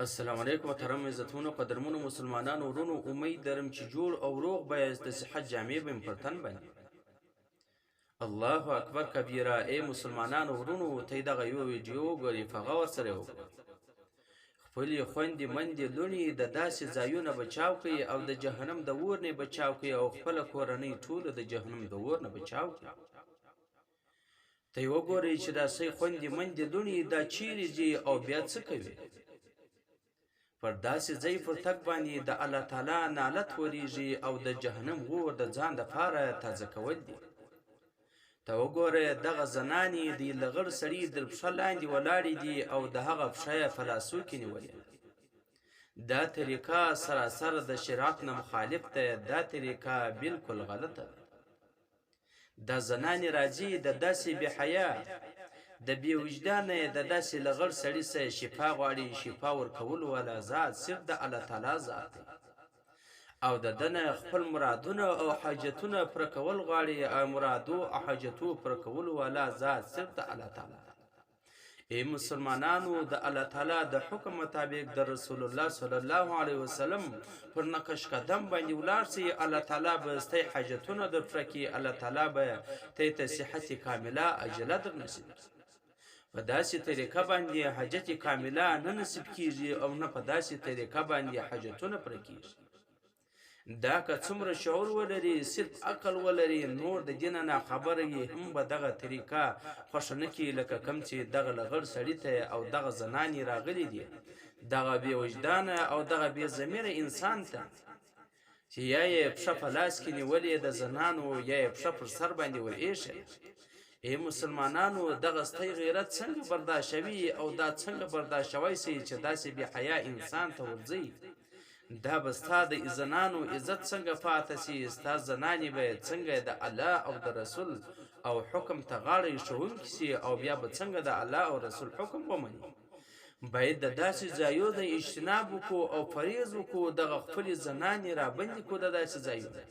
السلام علیکم محترم عزتمنو قدرمنو مسلمانانو ورونو امید لرم چې جوړ او روغ به یاست د صحت جامې به مې پر تن باندې الله اکبر کبیره ای مسلمانانو ورونو ته دغه یو ویډیو ګورې په غور سره وګوره خپلې خویندې مندې لوڼې د داسې ځایونه بچاو کړئ او د جهنم د اور نه بچاو کړئ او خپله کورنۍ ټوله د جهنم د اور نه بچاو کړئ ته یې وګورئ چې داسې خویندې مندې لوڼې دا چیرې ځي او بیا څه کوي پر داسې ځای پر تګ باندې د الله تعالی نالت وریږي او د جهنم اور د ځان دپاره تازه کول دي ته وګوره دغه زنانې د لغړ سړي در پښه لاندې ولاړې دي او د هغه پښه یې په لاسو کې نیولې دا طریقه سراسر د شریعت نه مخالف ده دا طریقه بالکل غلطه ده دا زنانې راځي د داسې بېحیا د بې وجدانه د داسې لغړ سړي سره شفا غواړي شفا ورکولو والا ذات صرف د الله تعالی ذات دی او د ده نه خپل مرادونه او حاجتونه پوره کول غواړي او مرادو او حاجتو پوره کولو والا ذات صرف د الله تعالی ای مسلمانانو د الله تعالی د حکم مطابق د رسول الله صلی الله علیه وسلم پر نقش قدم باندې ولاړ سئ الله تعالی به ستی حاجتونه در پوره کړي الله تعالی به ته صحت کامله عجله در نصیب کړي په داسې طریقه باندې حاجت کامله نه نصیب کیږي او نه په داسې طریقه باندې حاجتونه پوره کیږي دا که څومره شعور ولري صرف عقل ولري نور د دینه نه خبره یې هم به دغه طریقه خوښه نه کړي لکه کوم چې دغه لغړ سړي ته او دغه زنانې راغلي دي دغه بې وجدانه او دغه بې ضمیره انسان ته چې یا یې پښه په لاس کې نیولې د زنانو یا یې پښه پر سر باندې ور ایښې ای مسلمانانو دغه ستی غیرت څنګه برداشوي او دا څنګه برداشوی سي چې داسې بې حیا انسان ته ورځي دا به ستا د زنانو عزت څنګه پاته سي ستا زنانې به څنګه د الله او د رسول او حکم ته غاړه ایښوونکي سي او بیا به څنګه د الله او رسول حکم ومني باید د داسې ځایو د اجتناب وکړو او فریض وکړو دغه خپلې زنانې رابندې کړو د داسې ځایونه